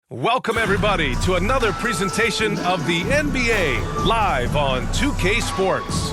Welcome, everybody, to another presentation of the NBA live on 2K Sports.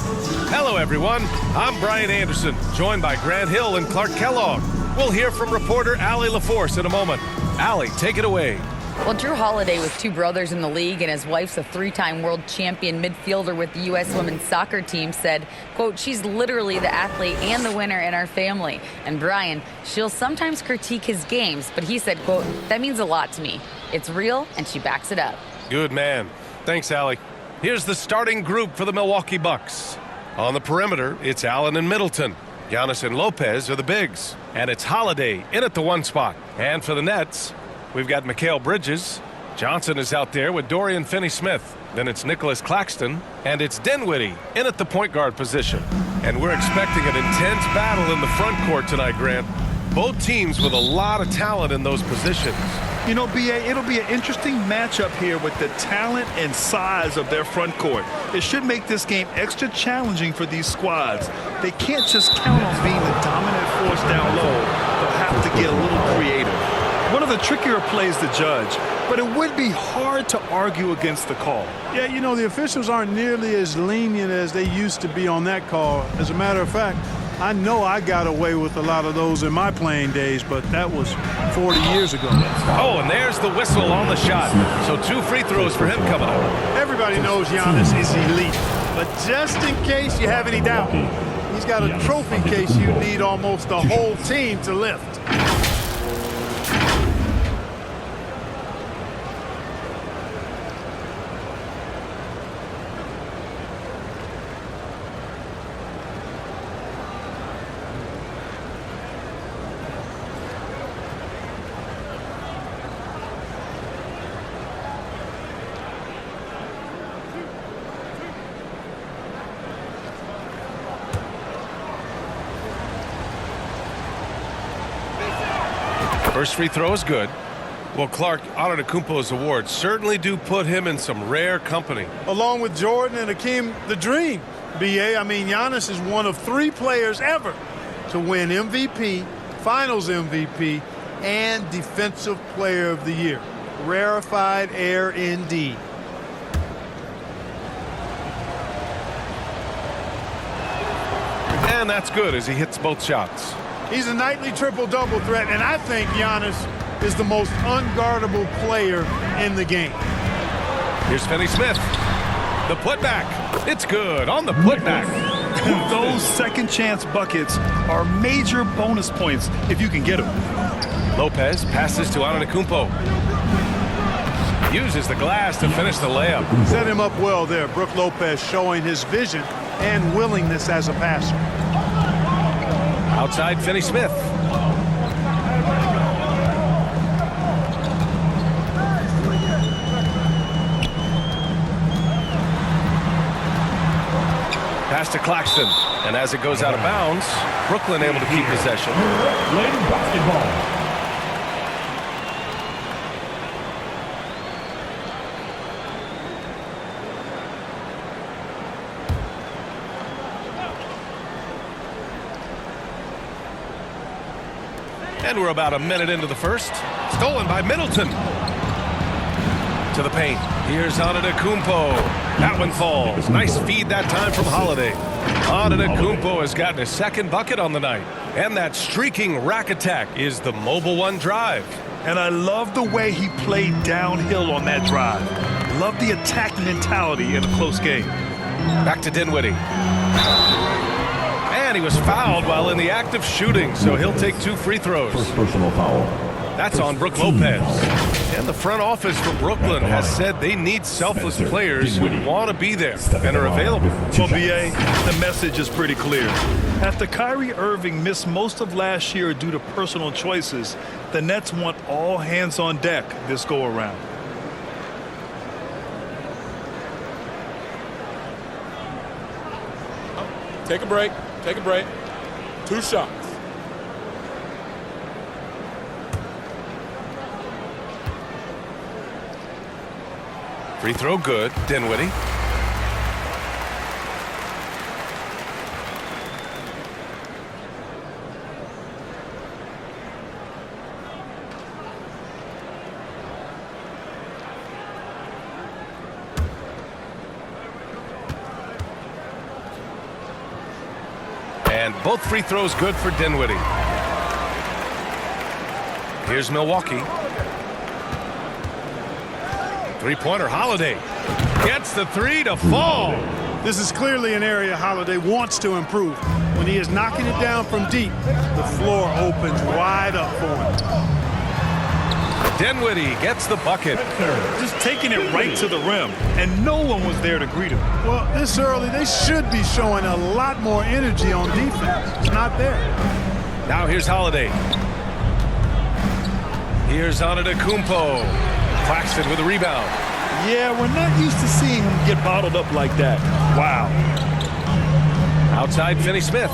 Hello, everyone. I'm Brian Anderson, joined by Grant Hill and Clark Kellogg. We'll hear from reporter Allie LaForce in a moment. Allie, take it away. Well, Drew Holiday with two brothers in the league and his wife's a three-time world champion midfielder with the U.S. women's soccer team said, quote, she's literally the athlete and the winner in our family. And Brian, she'll sometimes critique his games, but he said, quote, that means a lot to me. It's real, and she backs it up. Good man. Thanks, Allie. Here's the starting group for the Milwaukee Bucks. On the perimeter, it's Allen and Middleton. Giannis and Lopez are the bigs. And it's Holiday in at the one spot. And for the Nets, we've got Mikal Bridges. Johnson is out there with Dorian Finney-Smith. Then it's Nicholas Claxton. And it's Dinwiddie in at the point guard position. And we're expecting an intense battle in the front court tonight, Grant. Both teams with a lot of talent in those positions. You know, B.A., it'll be an interesting matchup here with the talent and size of their front court. It should make this game extra challenging for these squads. They can't just count on being the dominant force down low. They'll have to get a little creative. One of the trickier plays to judge, but it would be hard to argue against the call. Yeah, you know, the officials aren't nearly as lenient as they used to be on that call. As a matter of fact, I know I got away with a lot of those in my playing days, but that was 40 years ago. Oh, and there's the whistle on the shot. So 2 free throws for him coming up. Everybody knows Giannis is elite, but just in case you have any doubt, he's got a trophy case you need almost the whole team to lift. First free throw is good. Well, Clark, Antetokounmpo's awards certainly do put him in some rare company. Along with Jordan and Hakeem, the dream, B.A. I mean, Giannis is one of 3 players ever to win MVP, Finals MVP, and Defensive Player of the Year. Rarefied air indeed. And that's good as he hits both shots. He's a nightly triple-double threat, and I think Giannis is the most unguardable player in the game. Here's Finney-Smith. The putback. It's good on the putback. Those second-chance buckets are major bonus points if you can get them. Lopez passes to Antetokounmpo. Uses the glass to finish the layup. Set him up well there. Brook Lopez showing his vision and willingness as a passer. Outside Finney-Smith. Pass to Claxton. And as it goes out of bounds, Brooklyn able to keep possession. Ladies basketball. And we're about a minute into the first. Stolen by Middleton. To the paint. Here's Antetokounmpo. That one falls. Nice feed that time from Holiday. Antetokounmpo has gotten his second bucket on the night. And that streaking rack attack is the mobile one drive. And I love the way he played downhill on that drive. Love the attack mentality in a close game. Back to Dinwiddie. And he was fouled while in the act of shooting, so he'll take 2 free throws. First personal foul. That's on Brook Lopez. And the front office for Brooklyn has said they need selfless players who want to be there and are available. Well, B.A., the message is pretty clear. After Kyrie Irving missed most of last year due to personal choices, the Nets want all hands on deck this go-around. Take a break. Take a break. 2 shots. Free throw good. Dinwiddie. Both free throws good for Dinwiddie. Here's Milwaukee. Three-pointer, Holiday. Gets the three to fall. This is clearly an area Holiday wants to improve. When he is knocking it down from deep, the floor opens wide up for him. Dinwiddie gets the bucket. Just taking it right to the rim, and no one was there to greet him. Well, this early, they should be showing a lot more energy on defense. It's not there. Now here's Holiday. Here's Antetokounmpo. Claxton with a rebound. Yeah, we're not used to seeing him get bottled up like that. Wow. Outside, Finney-Smith.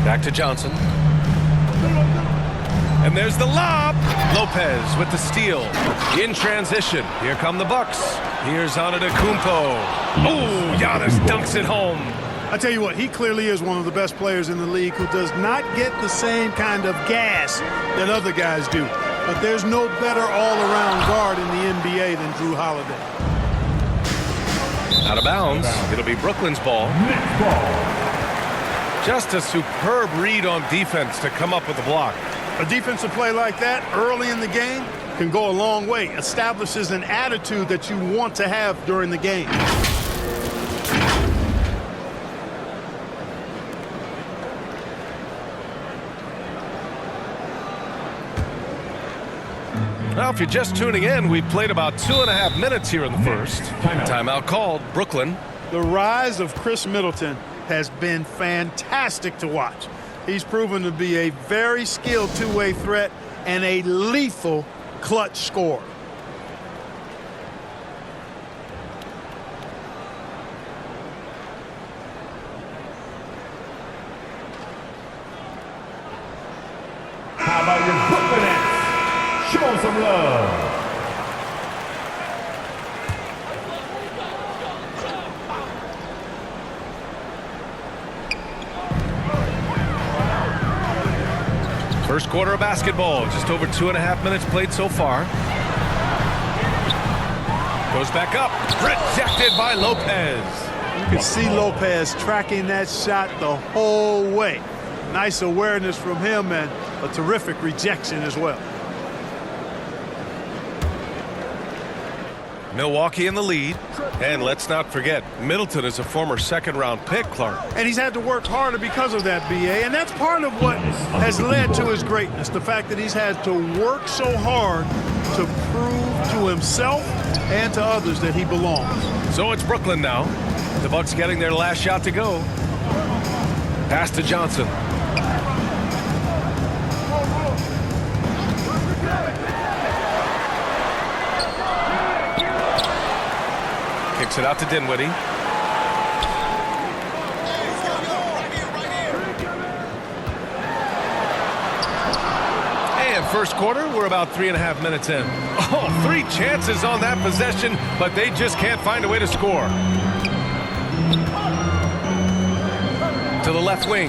Back to Johnson. And there's the lob. Lopez with the steal. In transition. Here come the Bucks. Here's Antetokounmpo. Oh, Giannis dunks it home. I tell you what, he clearly is one of the best players in the league who does not get the same kind of gas that other guys do. But there's no better all-around guard in the NBA than Drew Holiday. Out of bounds. It'll be Brooklyn's ball. Just a superb read on defense to come up with the block. A defensive play like that early in the game can go a long way. Establishes an attitude that you want to have during the game. Well, if you're just tuning in, we've played about 2.5 minutes here in the first. Timeout called. Brooklyn. The rise of Chris Middleton has been fantastic to watch. He's proven to be a very skilled two-way threat and a lethal clutch scorer. How about your Brooklyn Nets? Show some love. First quarter of basketball. Just over 2.5 minutes played so far. Goes back up. Rejected by Lopez. You can see Lopez tracking that shot the whole way. Nice awareness from him and a terrific rejection as well. Milwaukee in the lead. And let's not forget, Middleton is a former second-round pick, Clark. And he's had to work harder because of that, BA. And that's part of what has led to his greatness. The fact that he's had to work so hard to prove to himself and to others that he belongs. So it's Brooklyn now. The Bucks getting their last shot to go. Pass to Johnson. Kicks it out to Dinwiddie. And first quarter, we're about 3.5 minutes in. Oh, 3 chances on that possession, but they just can't find a way to score. To the left wing.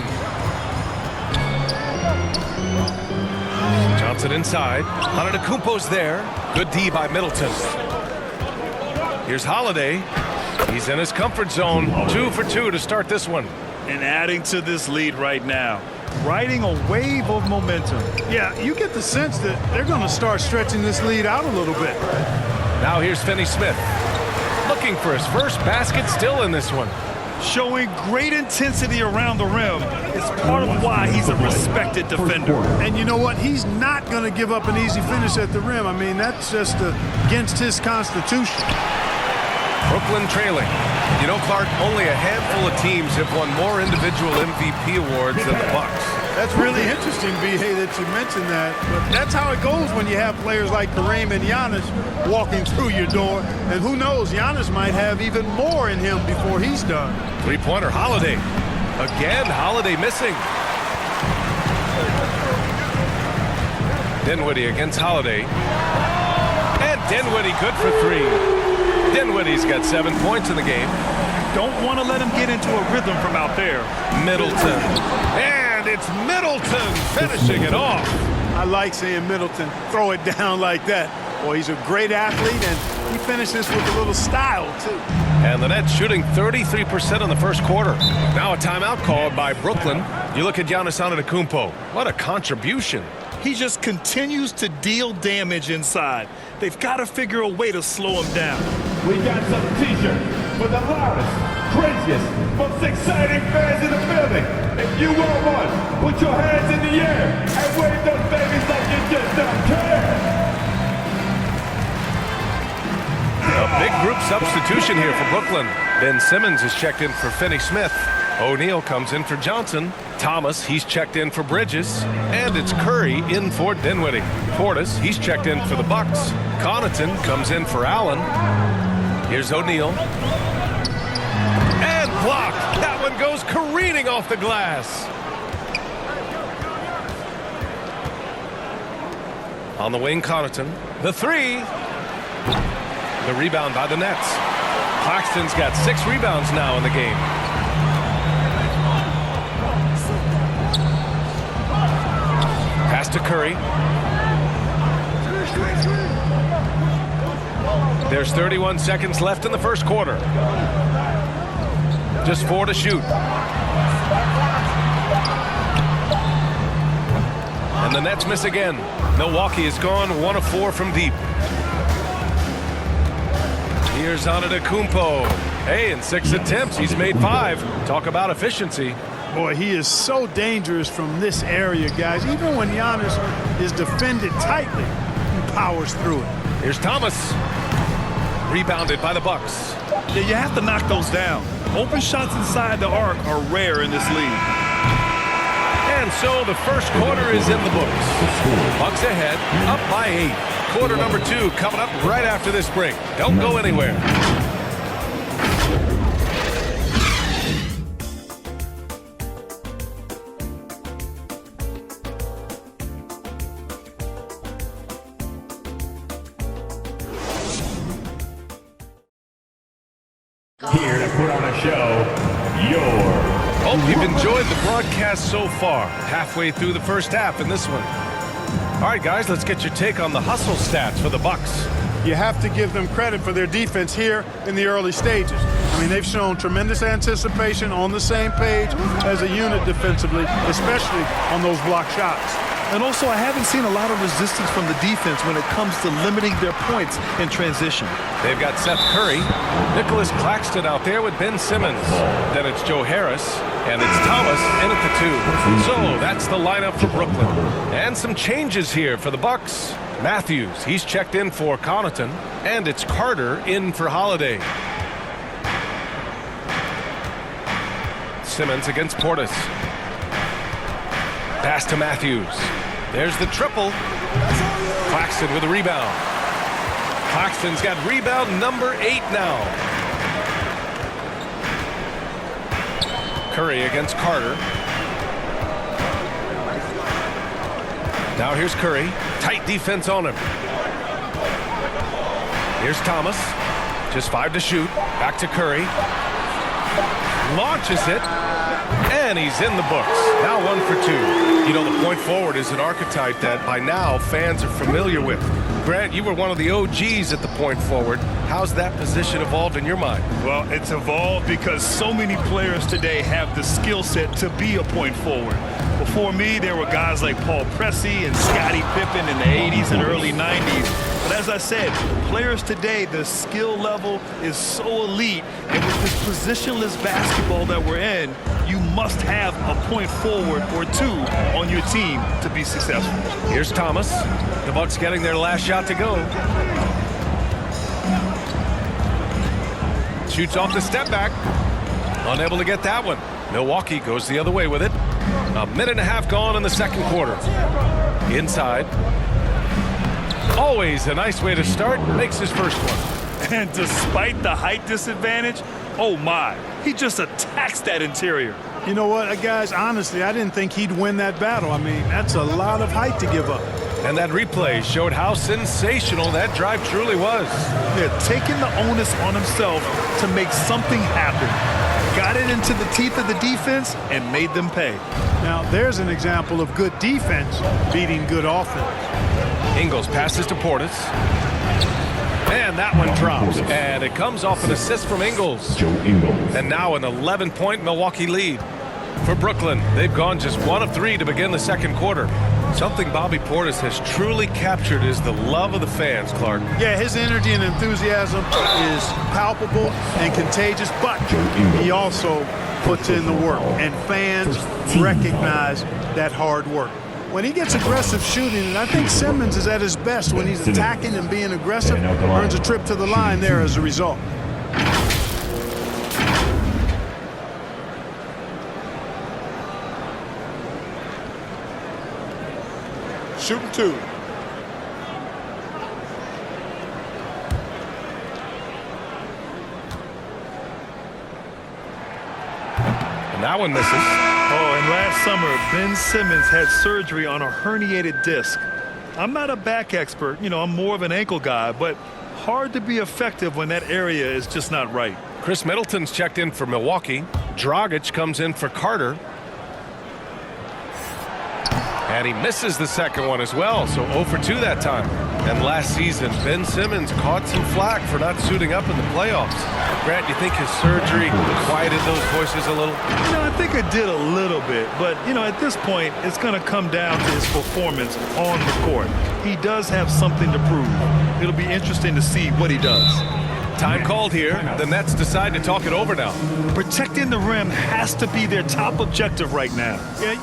Johnson inside. Antetokounmpo's there. Good D by Middleton. Here's Holiday. He's in his comfort zone. 2 for 2 to start this one. And adding to this lead right now. Riding a wave of momentum. Yeah, you get the sense that they're going to start stretching this lead out a little bit. Now here's Finney-Smith. Looking for his first basket, still in this one. Showing great intensity around the rim. It's part of why he's a respected defender. And you know what? He's not going to give up an easy finish at the rim. I mean, that's just against his constitution. Brooklyn trailing. You know, Clark, only a handful of teams have won more individual MVP awards than the Bucks. That's really interesting, B.A., that you mentioned that. But that's how it goes when you have players like Kareem and Giannis walking through your door. And who knows, Giannis might have even more in him before he's done. Three-pointer, Holiday. Again, Holiday missing. Dinwiddie against Holiday. And Dinwiddie good for 3. Dinwiddie's got 7 points in the game. Don't want to let him get into a rhythm from out there. Middleton. And it's Middleton finishing it off. I like seeing Middleton throw it down like that. Well, he's a great athlete, and He finishes with a little style, too. And the Nets shooting 33% in the first quarter. Now a timeout called by Brooklyn. You look at Giannis Antetokounmpo. What a contribution. He just continues to deal damage inside. They've got to figure a way to slow him down. We got some t-shirts for the loudest, craziest, most exciting fans in the building. If you want one, put your hands in the air and wave those babies like you just don't care. A big group substitution here for Brooklyn. Ben Simmons is checked in for Finney-Smith. O'Neal comes in for Johnson. Thomas, he's checked in for Bridges. And it's Curry in for Dinwiddie. Portis, he's checked in for the Bucks. Connaughton comes in for Allen. Here's O'Neal. And blocked. That one goes careening off the glass. On the wing, Connaughton. The three. The rebound by the Nets. Claxton's got 6 rebounds now in the game. Pass to Curry. There's 31 seconds left in the first quarter. Just 4 to shoot. And the Nets miss again. Milwaukee has gone 1 of 4 from deep. Here's Antetokounmpo. Hey, in 6 attempts, he's made 5. Talk about efficiency. Boy, he is so dangerous from this area, guys. Even when Giannis is defended tightly, he powers through it. Here's Thomas. Rebounded by the Bucks. Yeah, you have to knock those down. Open shots inside the arc are rare in this league. And so the first quarter is in the books. Bucks ahead, up by 8. Quarter number 2 coming up right after this break. Don't go anywhere. Here to put on a show, Hope you've enjoyed the broadcast so far. Halfway through the first half in this one. All right, guys, let's get your take on the hustle stats for the Bucks. You have to give them credit for their defense here in the early stages. I mean, they've shown tremendous anticipation, on the same page as a unit defensively, especially on those block shots. And also, I haven't seen a lot of resistance from the defense when it comes to limiting their points in transition. They've got Seth Curry, Nicholas Claxton out there with Ben Simmons. Then it's Joe Harris, and it's Thomas in at the 2. So that's the lineup for Brooklyn. And some changes here for the Bucks. Matthews, he's checked in for Connaughton, and it's Carter in for Holiday. Simmons against Portis. Pass to Matthews. There's the triple. Claxton with a rebound. Claxton's got rebound number 8 now. Curry against Carter. Now here's Curry. Tight defense on him. Here's Thomas. Just 5 to shoot. Back to Curry. Launches it. And he's in the books. Now 1 for 2. You know, the point forward is an archetype that by now fans are familiar with. Grant, you were one of the OGs at the point forward. How's that position evolved in your mind? Well, it's evolved because so many players today have the skill set to be a point forward. Before me, there were guys like Paul Pressey and Scottie Pippen in the 80s and early 90s. But as I said, players today, the skill level is so elite. And with this positionless basketball that we're in, you must have a point forward or 2 on your team to be successful. Here's Thomas. The Bucks getting their last shot to go. Shoots off the step back. Unable to get that one. Milwaukee goes the other way with it. A minute and a half gone in the second quarter. Inside. Always a nice way to start. Makes his first one. And despite the height disadvantage, oh my, he just attacks that interior. You know what, guys, honestly, I didn't think he'd win that battle. I mean, that's a lot of height to give up. And that replay showed how sensational that drive truly was. Yeah, taking the onus on himself to make something happen. Got it into the teeth of the defense and made them pay. Now, there's an example of good defense beating good offense. Ingles passes to Portis. And that one drops. And it comes off an assist from Ingles. And now an 11-point Milwaukee lead. For Brooklyn, they've gone just 1 of 3 to begin the second quarter. Something Bobby Portis has truly captured is the love of the fans, Clark. Yeah, his energy and enthusiasm is palpable and contagious, but he also puts in the work, and fans recognize that hard work. When he gets aggressive shooting, and I think Simmons is at his best when he's attacking and being aggressive, earns a trip to the line there as a result. Shooting 2. And that one misses. Oh, and last summer, Ben Simmons had surgery on a herniated disc. I'm not a back expert, I'm more of an ankle guy, but hard to be effective when that area is just not right. Chris Middleton's checked in for Milwaukee. Dragic comes in for Carter. And he misses the second one as well, so 0 for 2 that time. And last season, Ben Simmons caught some flack for not suiting up in the playoffs. Grant, you think his surgery quieted those voices a little? I think it did a little bit, but, at this point, it's going to come down to his performance on the court. He does have something to prove. It'll be interesting to see what he does. Time called here. The Nets decide to talk it over now. Protecting the rim has to be their top objective right now. Yeah,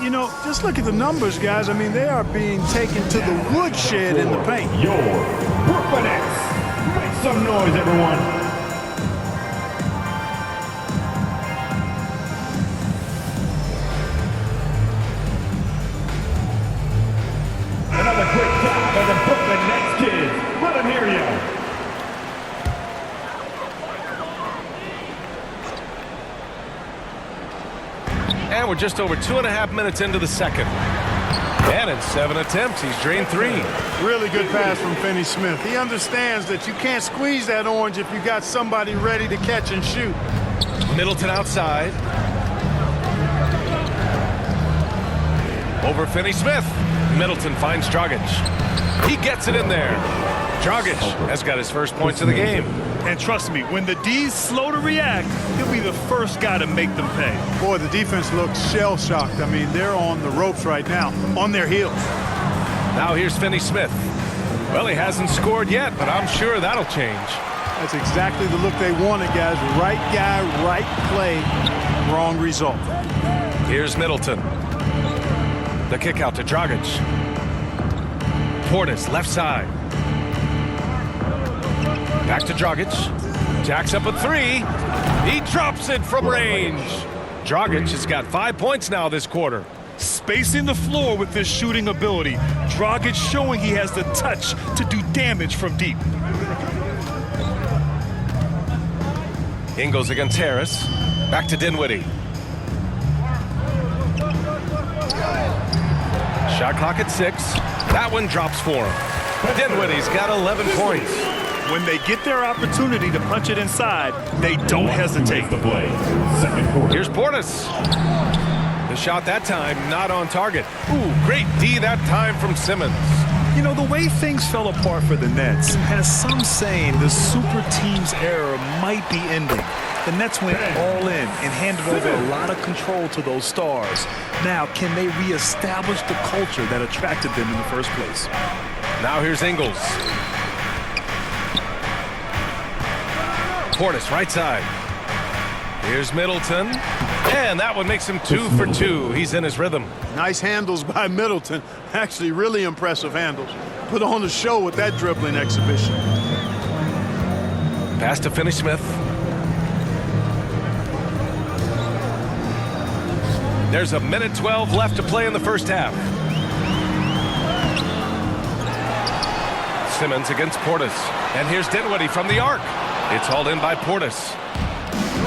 just look at the numbers, guys. I mean, they are being taken to the woodshed in the paint. Your Brooklyn Nets. Make some noise, everyone. Another quick tap by the Brooklyn Nets kids. Let them hear you. And we're just over 2.5 minutes into the second. And in 7 attempts, he's drained 3. Really good pass from Finney-Smith. He understands that you can't squeeze that orange if you got somebody ready to catch and shoot. Middleton outside. Over Finney-Smith. Middleton finds Dragic. He gets it in there. Dragic has got his first points of the game. And trust me, when the D's slow to react, he'll be the first guy to make them pay. Boy, the defense looks shell-shocked. I mean, they're on the ropes right now, on their heels. Now here's Finney-Smith. Well, he hasn't scored yet, but I'm sure that'll change. That's exactly the look they wanted, guys. Right guy, right play, wrong result. Here's Middleton. The kick out to Dragic. Portis, left side. Back to Dragic. Jacks up a 3. He drops it from range. Dragic has got 5 points now this quarter. Spacing the floor with his shooting ability. Dragic showing he has the touch to do damage from deep. Ingles against Harris. Back to Dinwiddie. Shot clock at 6. That one drops for him. Dinwiddie's got 11 points. When they get their opportunity to punch it inside, they don't hesitate. The play. Second quarter. Here's Portis. The shot that time not on target. Ooh, great D that time from Simmons. The way things fell apart for the Nets has some saying the super team's era might be ending. The Nets went all in and handed over a lot of control to those stars. Now, can they reestablish the culture that attracted them in the first place? Now here's Ingles. Portis, right side. Here's Middleton. And that one makes him 2 for 2. He's in his rhythm. Nice handles by Middleton. Actually, really impressive handles. Put on a show with that dribbling exhibition. Pass to Finney-Smith. There's 1:12 left to play in the first half. Simmons against Portis. And here's Dinwiddie from the arc. It's hauled in by Portis.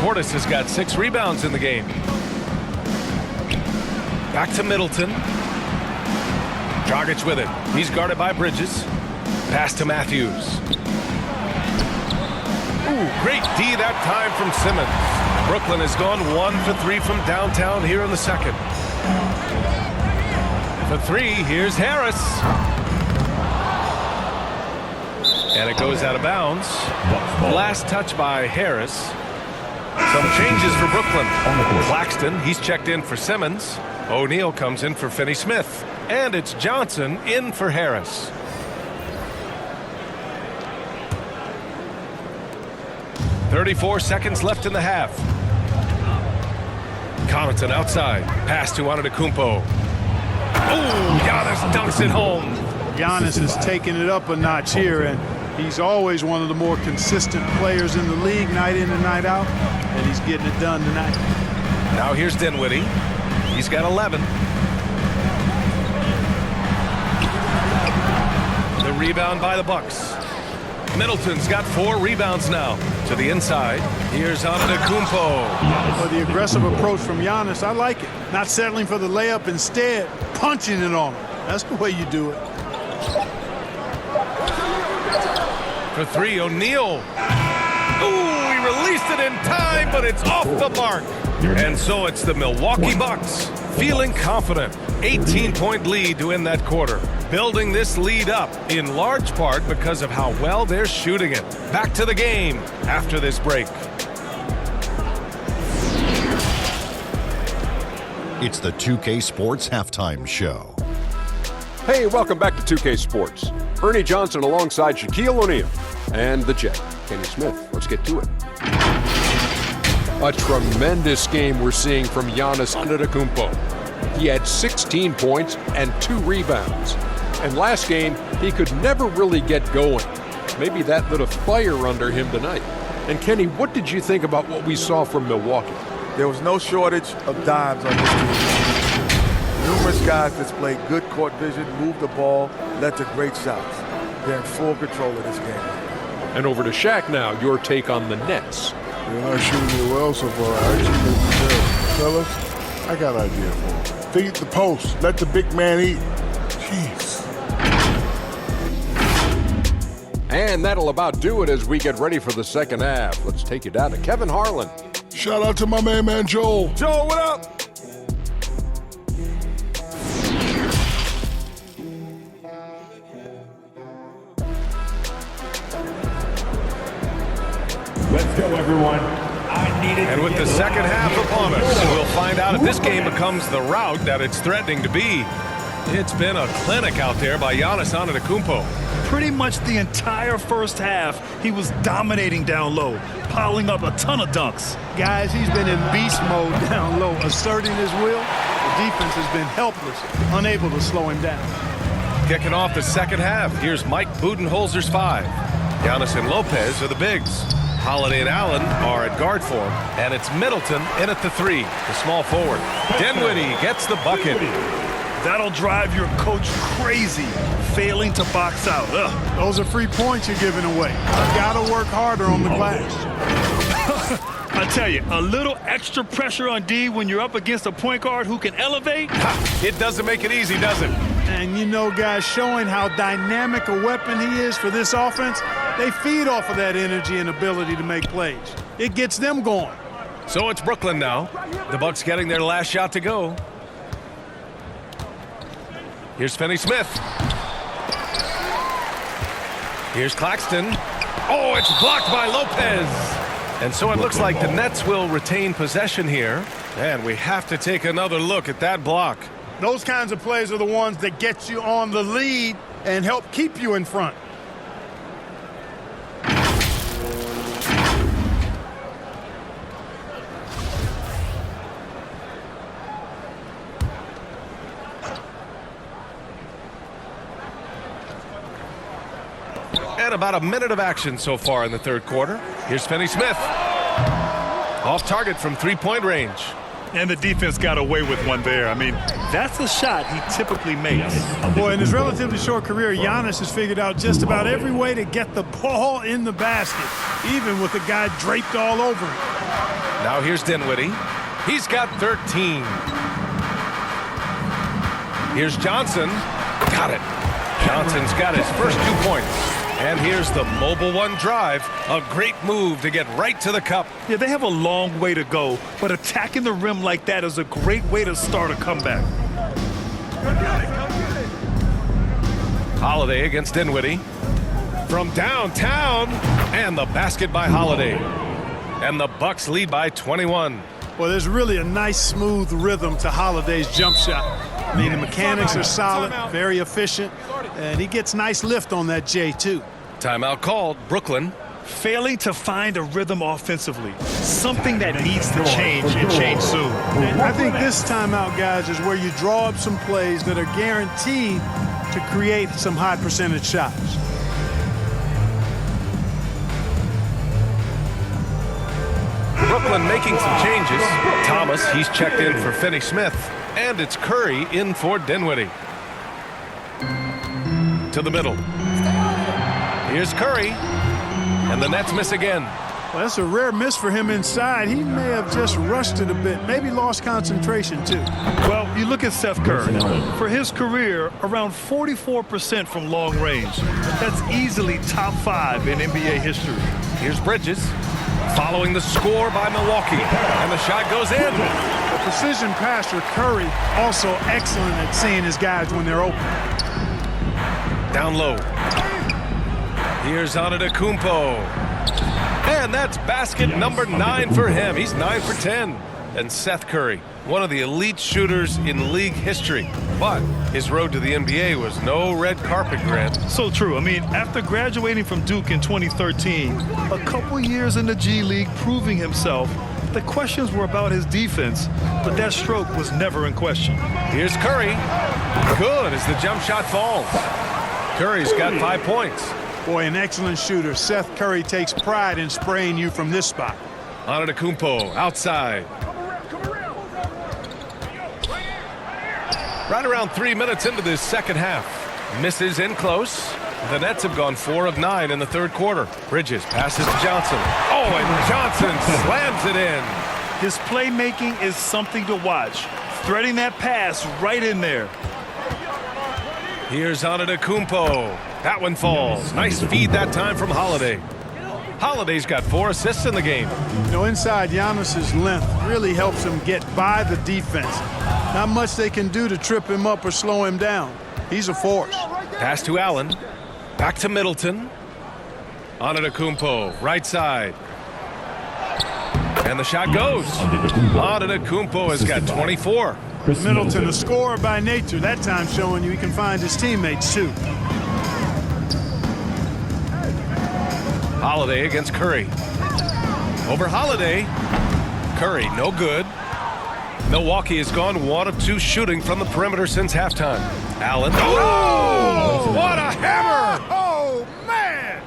Portis has got 6 rebounds in the game. Back to Middleton. Dragic with it. He's guarded by Bridges. Pass to Matthews. Ooh, great D that time from Simmons. Brooklyn has gone 1 for 3 from downtown here in the second. For 3, here's Harris. And it goes out of bounds. Last touch by Harris. Some changes for Brooklyn. Claxton, he's checked in for Simmons. O'Neal comes in for Finney-Smith. And it's Johnson in for Harris. .34 seconds left in the half. Connaughton outside. Pass to Antetokounmpo. Oh, Giannis dunks it home. Giannis is taking it up a notch here, and he's always one of the more consistent players in the league, night in and night out, and he's getting it done tonight. Now here's Dinwiddie. He's got 11. The rebound by the Bucks. Middleton's got 4 rebounds now. To the inside. Here's Antetokounmpo. Well, the aggressive approach from Giannis, I like it. Not settling for the layup, instead punching it on him. That's the way you do it. For 3, O'Neal. Ooh, he released it in time, but it's off the mark. And so it's the Milwaukee Bucks feeling confident. 18-point lead to end that quarter. Building this lead up in large part because of how well they're shooting it. Back to the game after this break. It's the 2K Sports Halftime Show. Hey, welcome back to 2K Sports. Ernie Johnson alongside Shaquille O'Neal and the Jet, Kenny Smith. Let's get to it. A tremendous game we're seeing from Giannis Antetokounmpo. He had 16 points and 2 rebounds. And last game, he could never really get going. Maybe that lit a fire under him tonight. And Kenny, what did you think about what we saw from Milwaukee? There was no shortage of dimes on this team. Numerous guys displayed good court vision, moved the ball, led to great shots. They're in full control of this game. And over to Shaq now, your take on the Nets. They're not shooting it well so far. I actually think fellas, I got an idea for them. Feed the post. Let the big man eat. Jeez. And that'll about do it as we get ready for the second half. Let's take you down to Kevin Harlan. Shout out to my man Joel. Joel, what up? Let's go, everyone. And with the second half upon us, we'll find out if this game becomes the rout that it's threatening to be. It's been a clinic out there by Giannis Antetokounmpo. Pretty much the entire first half, he was dominating down low, piling up a ton of dunks. Guys, he's been in beast mode down low, asserting his will. The defense has been helpless, unable to slow him down. Kicking off the second half, here's Mike Budenholzer's 5. Giannis and Lopez are the bigs. Holiday and Allen are at guard form, and it's Middleton in at the 3, the small forward. Dinwiddie gets the bucket. That'll drive your coach crazy, failing to box out. Ugh. Those are free points you're giving away. You gotta work harder on the glass. I tell you, a little extra pressure on D when you're up against a point guard who can elevate. It doesn't make it easy, does it? And you know, guys, showing how dynamic a weapon he is for this offense, they feed off of that energy and ability to make plays. It gets them going. So it's Brooklyn now. The Bucks getting their last shot to go. Here's Finney-Smith. Here's Claxton. Oh, it's blocked by Lopez. And so it looks like the Nets will retain possession here. And we have to take another look at that block. Those kinds of plays are the ones that get you on the lead and help keep you in front. And about a minute of action so far in the third quarter. Here's Finney-Smith. Off target from three-point range. And the defense got away with one there. I mean, that's a shot he typically makes. Boy, in his relatively short career, Giannis has figured out just about every way to get the ball in the basket, even with the guy draped all over him. Now here's Dinwiddie. He's got 13. Here's Johnson. Got it. Johnson's got his first 2 points. And here's the mobile one drive. A great move to get right to the cup. Yeah, they have a long way to go, but attacking the rim like that is a great way to start a comeback. Holiday against Dinwiddie. from downtown, and the basket by Holiday. And the Bucks lead by 21. Well, there's really a nice, smooth rhythm to Holiday's jump shot. I mean, the mechanics are solid, very efficient, and he gets nice lift on that J, too. Timeout called. Brooklyn. Failing to find a rhythm offensively. Something that needs to change and change soon. I think this timeout, guys, is where you draw up some plays that are guaranteed to create some high percentage shots. Brooklyn making some changes. Thomas, he's checked in for Finney-Smith. And it's Curry in for Dinwiddie. To the middle. Here's Curry. And the Nets miss again. Well, that's a rare miss for him inside. He may have just rushed it a bit, maybe lost concentration too. Well, you look at Seth Curry. For his career, around 44% from long range. That's easily top 5 in NBA history. Here's Bridges. Following the score by Milwaukee. And the shot goes in. The precision pass for Curry, also excellent at seeing his guys when they're open. Down low. Here's Antetokounmpo. And that's basket number 9 for him. He's 9 for 10. And Seth Curry, one of the elite shooters in league history. But his road to the NBA was no red carpet, Grant. So true. I mean, after graduating from Duke in 2013, a couple years in the G League proving himself, the questions were about his defense, but that stroke was never in question. Here's Curry. Good as the jump shot falls. Curry's got 5 points. Boy, an excellent shooter. Seth Curry takes pride in spraying you from this spot. Antetokounmpo outside. Right around 3 minutes into this second half. Misses in close. The Nets have gone 4 of 9 in the third quarter. Bridges passes to Johnson. Oh, and Johnson slams it in. His playmaking is something to watch. Threading that pass right in there. Here's Antetokounmpo. That one falls. Nice feed that time from Holiday. Holiday's got 4 assists in the game. You know, inside, Giannis's length really helps him get by the defense. Not much they can do to trip him up or slow him down. He's a force. Pass to Allen. Back to Middleton. Antetokounmpo, right side. And the shot goes. Antetokounmpo has got 24. Middleton, a scorer by nature, that time showing you he can find his teammates too. Holiday against Curry. Over Holiday. Curry, no good. Milwaukee has gone 1 of 2 shooting from the perimeter since halftime. Allen. Oh! What a hammer! Oh, man!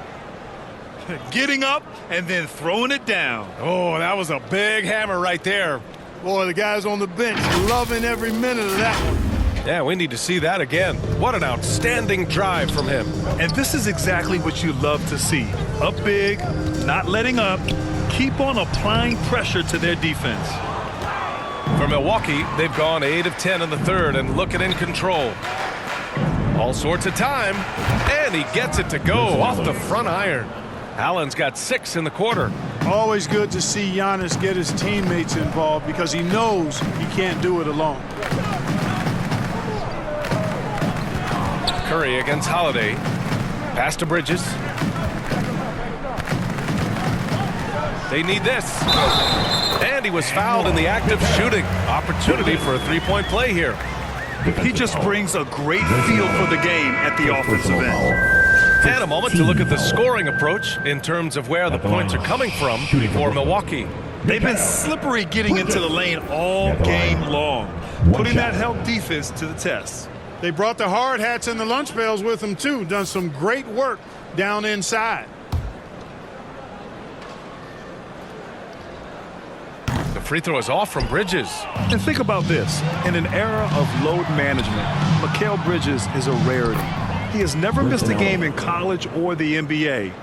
Getting up and then throwing it down. Oh, that was a big hammer right there. Boy, the guys on the bench loving every minute of that one. Yeah, we need to see that again. What an outstanding drive from him. And this is exactly what you love to see. Up big, not letting up, keep on applying pressure to their defense. For Milwaukee, they've gone 8 of 10 in the third and looking in control. All sorts of time, and he gets it to go off the front iron. Allen's got 6 in the quarter. Always good to see Giannis get his teammates involved because he knows he can't do it alone. Curry against Holiday. Pass to Bridges. They need this. And he was fouled in the act of shooting. Opportunity for a 3-point play here. He just brings a great feel for the game at the offensive end. And a moment to look at the scoring approach in terms of where the points are coming from for Milwaukee. They've been slippery getting into the lane all game long, putting that help defense to the test. They brought the hard hats and the lunch pails with them too. Done some great work down inside. The free throw is off from Bridges. And think about this. In an era of load management, Mikal Bridges is a rarity. He has never missed a game in college or the NBA.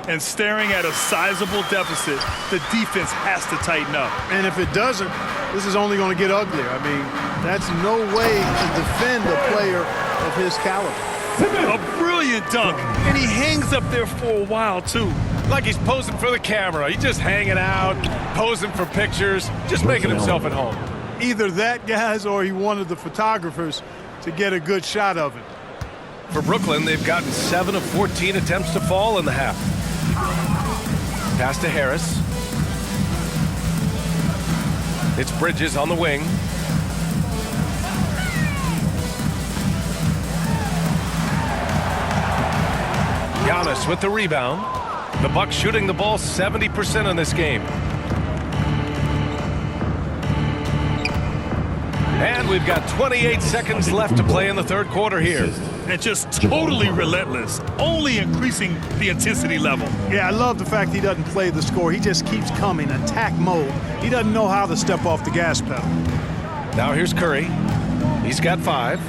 And staring at a sizable deficit, the defense has to tighten up. And if it doesn't, this is only going to get uglier. I mean, that's no way to defend a player of his caliber. A brilliant dunk, and he hangs up there for a while, too. Like he's posing for the camera. He's just hanging out, posing for pictures, just making himself at home. Either that, guys, or he wanted the photographers to get a good shot of it. For Brooklyn, they've gotten 7 of 14 attempts to fall in the half. Pass to Harris. It's Bridges on the wing. Giannis with the rebound. The Bucks shooting the ball 70% in this game. And we've got 28 seconds left to play in the third quarter here. And just totally relentless, only increasing the intensity level. Yeah, I love the fact he doesn't play the score. He just keeps coming, attack mode. He doesn't know how to step off the gas pedal. Now here's Curry. He's got 5.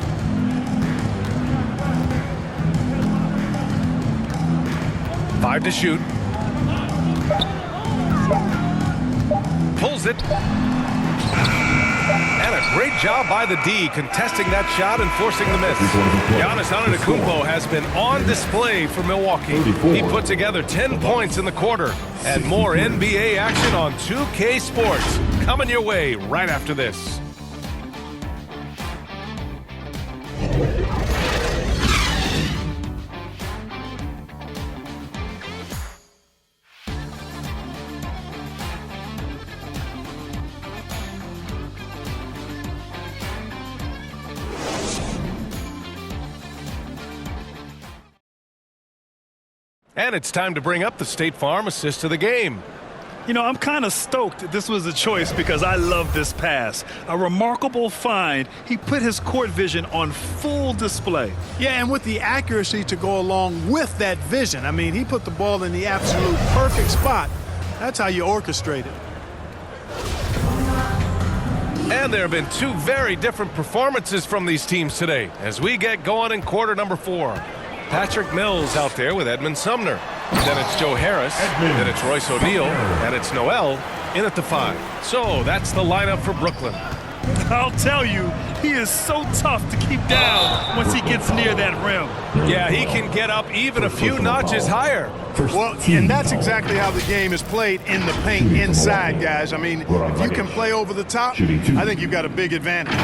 Five to shoot. Pulls it. And a great job by the D contesting that shot and forcing the miss. Giannis Antetokounmpo has been on display for Milwaukee. He put together 10 points in the quarter. And more NBA action on 2K Sports coming your way right after this. And it's time to bring up the State Farm assist of the game. You know, I'm kind of stoked this was a choice because I love this pass. A remarkable find. He put his court vision on full display. Yeah, and with the accuracy to go along with that vision. I mean, he put the ball in the absolute perfect spot. That's how you orchestrate it. And there have been 2 very different performances from these teams today as we get going in quarter number 4. Patrick Mills out there with Edmund Sumner. Then it's Joe Harris. Then it's Royce O'Neal. And it's Noel in at the 5. So that's the lineup for Brooklyn. I'll tell you, he is so tough to keep down once he gets near that rim. Yeah, he can get up even a few notches higher. Well, and that's exactly how the game is played in the paint inside, guys. I mean, if you can play over the top, I think you've got a big advantage.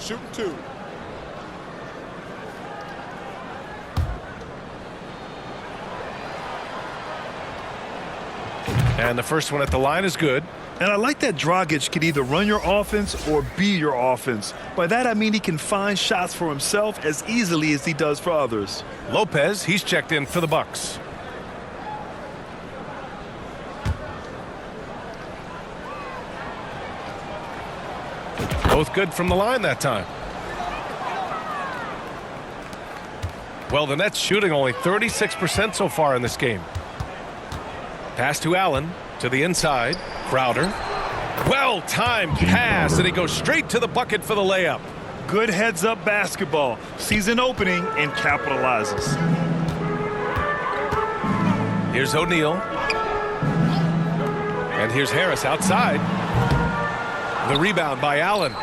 Shooting 2. And the first one at the line is good. And I like that Dragic can either run your offense or be your offense. By that, I mean he can find shots for himself as easily as he does for others. Lopez, he's checked in for the Bucks. Both good from the line that time. Well, the Nets shooting only 36% so far in this game. Pass to Allen, to the inside. Crowder. Well-timed pass, and he goes straight to the bucket for the layup. Good heads-up basketball. Sees an opening and capitalizes. Here's O'Neal. And here's Harris outside. The rebound by Allen.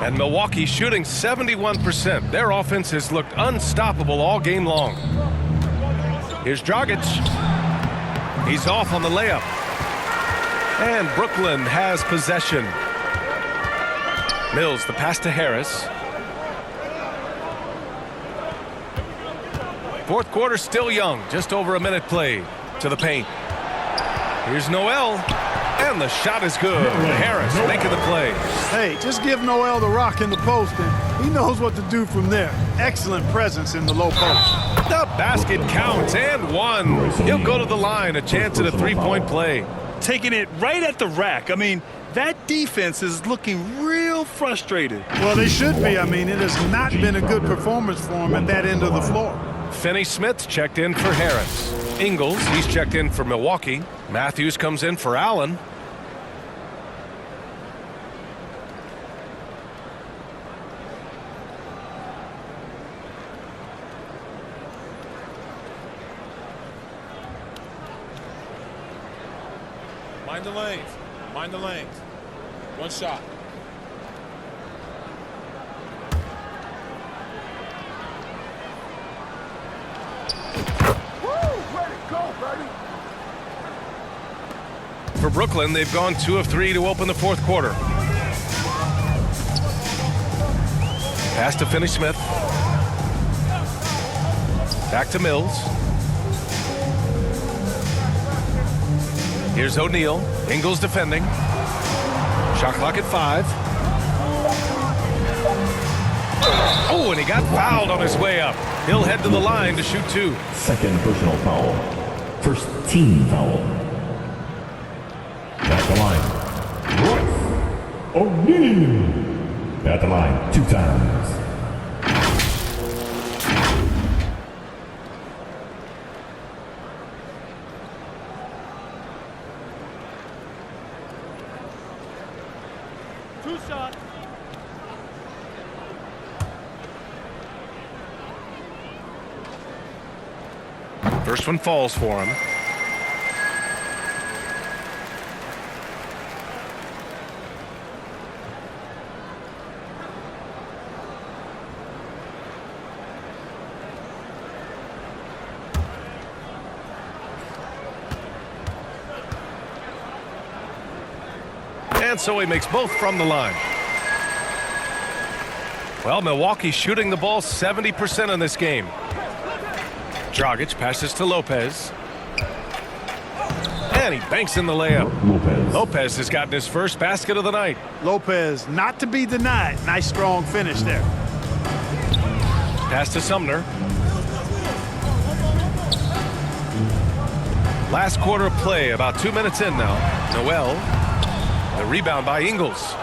And Milwaukee shooting 71%. Their offense has looked unstoppable all game long. Here's Dragic. He's off on the layup. And Brooklyn has possession. Mills, the pass to Harris. Fourth quarter still young. Just over a minute played. To the paint. Here's Noel. And the shot is good. Harris making the play. Hey, just give Noel the rock in the post, and he knows what to do from there. Excellent presence in the low post. The basket counts, and 1. He'll go to the line, a chance at a 3-point play. Taking it right at the rack. I mean, that defense is looking real frustrated. Well, they should be. I mean, it has not been a good performance for him at that end of the floor. Finney-Smith checked in for Harris. Ingles, he's checked in for Milwaukee. Matthews comes in for Allen. Mind the lanes. Mind the lanes. One shot. For Brooklyn, they've gone 2 of 3 to open the fourth quarter. Pass to Finney-Smith. Back to Mills. Here's O'Neal. Ingles defending. Shot clock at 5. Oh, and he got fouled on his way up. He'll head to the line to shoot 2. Second personal foul. First team foul. At the line, Royce O'Neal. At the line 2 times. First one falls for him. And so he makes both from the line. Well, Milwaukee's shooting the ball 70% in this game. Dragic passes to Lopez. And he banks in the layup. Lopez has gotten his first basket of the night. Lopez, not to be denied. Nice, strong finish there. Pass to Sumner. Last quarter of play, about 2 minutes in now. Noel. The rebound by Ingles.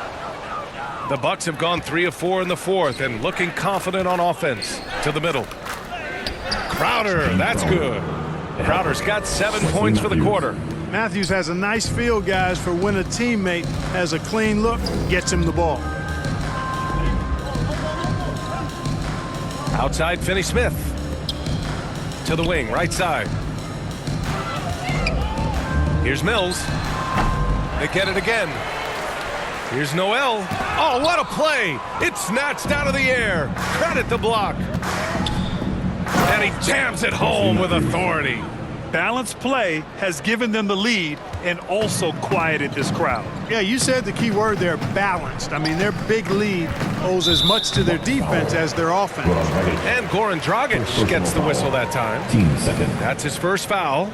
The Bucks have gone 3 of 4 in the fourth and looking confident on offense. To the middle. Crowder, that's good. Crowder's got 7 points for the quarter. Matthews has a nice feel, guys, for when a teammate has a clean look, gets him the ball. Outside Finney-Smith. To the wing, right side. Here's Mills. They get it again. Here's Noel. Oh, what a play. It's snatched out of the air. Credit the block. And he jams it home with authority. Balanced play has given them the lead and also quieted this crowd. Yeah, you said the key word there, balanced. I mean, their big lead owes as much to their defense as their offense. And Goran Dragic gets the whistle that time. That's his first foul.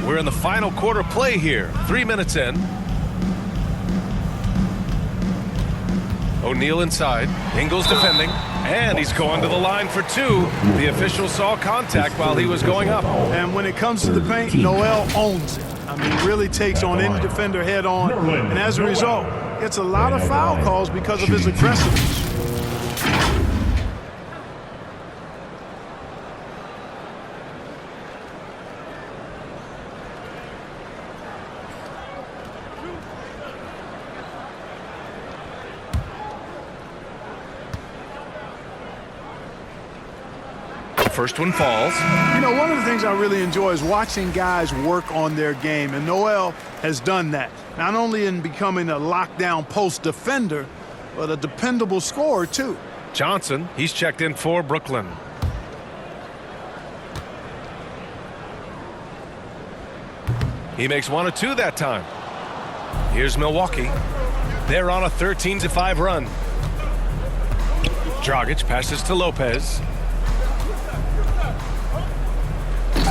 We're in the final quarter play here. 3 minutes in. O'Neal inside. Ingles defending. And he's going to the line for 2. The official saw contact while he was going up. And when it comes to the paint, Noel owns it. I mean, really takes on any defender head on. And as a result, gets a lot of foul calls because of his aggressiveness. First one falls. You know, one of the things I really enjoy is watching guys work on their game, and Noel has done that. Not only in becoming a lockdown post defender, but a dependable scorer, too. Johnson, he's checked in for Brooklyn. He makes 1 of 2 that time. Here's Milwaukee. They're on a 13-5 run. Dragic passes to Lopez.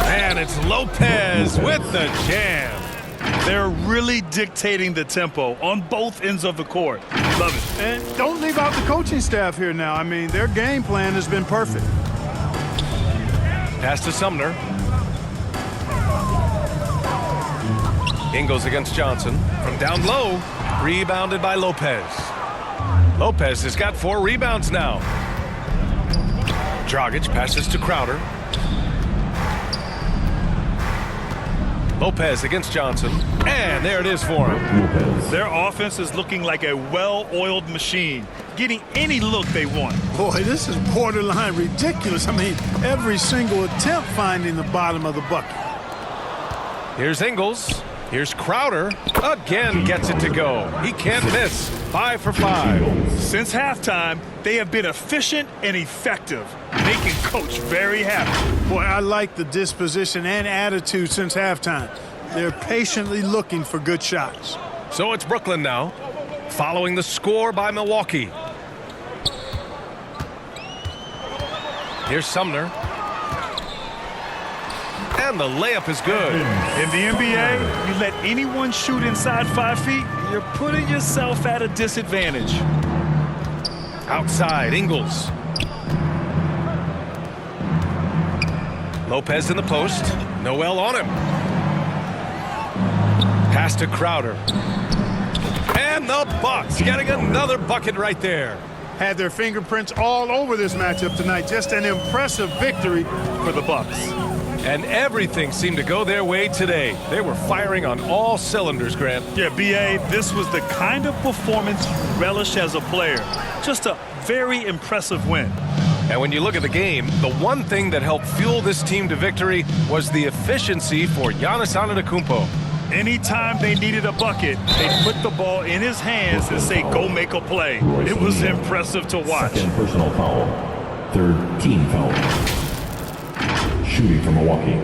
And it's Lopez with the jam. They're really dictating the tempo on both ends of the court. Love it. And don't leave out the coaching staff here now. I mean, their game plan has been perfect. Pass to Sumner. Ingles against Johnson. From down low, rebounded by Lopez. Lopez has got 4 rebounds now. Dragic passes to Crowder. Lopez against Johnson. And there it is for him. Their offense is looking like a well-oiled machine, getting any look they want. Boy, this is borderline ridiculous. I mean, every single attempt finding the bottom of the bucket. Here's Ingles. Here's Crowder. Again gets it to go. He can't miss. 5 for 5. Since halftime, they have been efficient and effective, making Coach very happy. Boy, I like the disposition and attitude since halftime. They're patiently looking for good shots. So it's Brooklyn now, following the score by Milwaukee. Here's Sumner. And the layup is good. In the NBA, you let anyone shoot inside 5 feet, you're putting yourself at a disadvantage. Outside, Ingles. Lopez in the post. Noel on him. Pass to Crowder. And the Bucks getting another bucket right there. Had their fingerprints all over this matchup tonight. Just an impressive victory for the Bucks. And everything seemed to go their way today. They were firing on all cylinders, Grant. Yeah, B.A., this was the kind of performance you relish as a player. Just a very impressive win. And when you look at the game, the one thing that helped fuel this team to victory was the efficiency for Giannis Antetokounmpo. Anytime they needed a bucket, they put the ball in his hands and say, go make a play. It was impressive to watch. Second personal foul. Third team foul. Shooting from Milwaukee,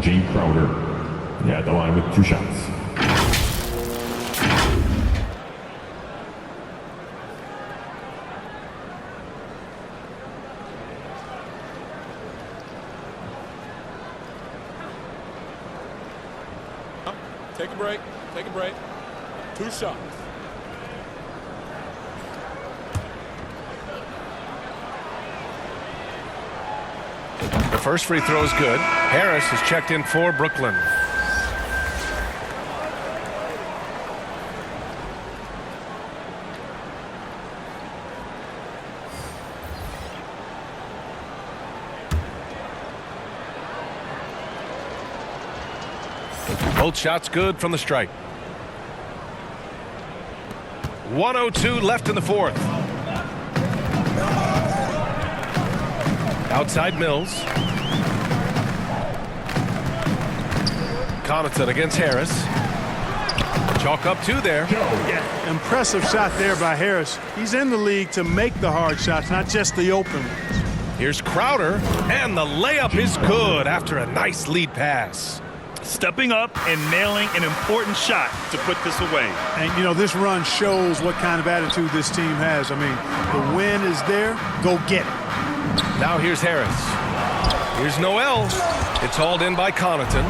Jay Crowder at the line with 2 shots. Take a break. Take a break. 2 shots. The first free throw is good. Harris has checked in for Brooklyn. Both shots good from the strike. 1:02 left in the fourth. Outside Mills. Connaughton against Harris. Chalk up 2 there. Yeah, impressive shot there by Harris. He's in the league to make the hard shots, not just the open ones. Here's Crowder, and the layup is good after a nice lead pass. Stepping up and nailing an important shot to put this away. And, you know, this run shows what kind of attitude this team has. I mean, the win is there. Go get it. Now here's Harris. Here's Noel. It's hauled in by Connaughton.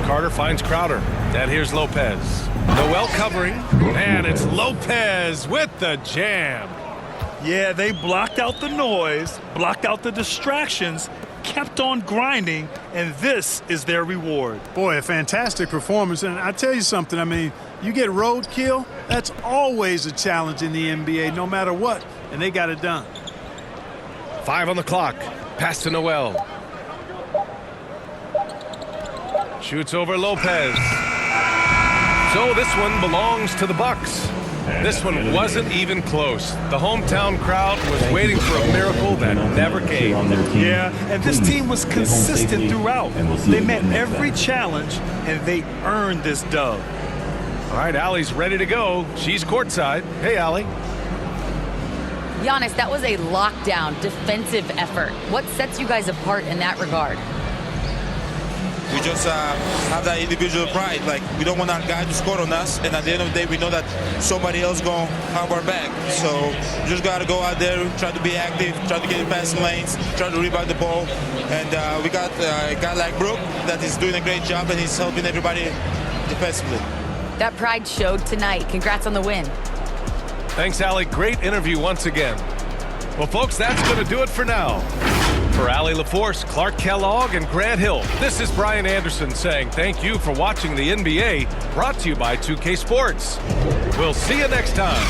Carter finds Crowder. And here's Lopez. Noel covering. And it's Lopez with the jam. Yeah, they blocked out the noise, blocked out the distractions, kept on grinding, and this is their reward. Boy, a fantastic performance. And I tell you something, I mean, you get roadkill, that's always a challenge in the NBA, no matter what, and they got it done. 5 on the clock. Pass to Noel. Shoots over Lopez. So this one belongs to the Bucks. This one wasn't even close. The hometown crowd was waiting for a miracle that never came. Yeah, and this team was consistent throughout. They met every challenge, and they earned this dub. All right, Allie's ready to go. She's courtside. Hey, Allie. Giannis, that was a lockdown defensive effort. What sets you guys apart in that regard? We just have that individual pride. Like, we don't want our guy to score on us, and at the end of the day, we know that somebody else going to have our back. So we just got to go out there, try to be active, try to get in passing lanes, try to rebound the ball. And we got a guy like Brook that is doing a great job, and he's helping everybody defensively. That pride showed tonight. Congrats on the win. Thanks, Allie. Great interview once again. Well, folks, that's going to do it for now. For Allie LaForce, Clark Kellogg, and Grant Hill, this is Brian Anderson saying thank you for watching the NBA, brought to you by 2K Sports. We'll see you next time.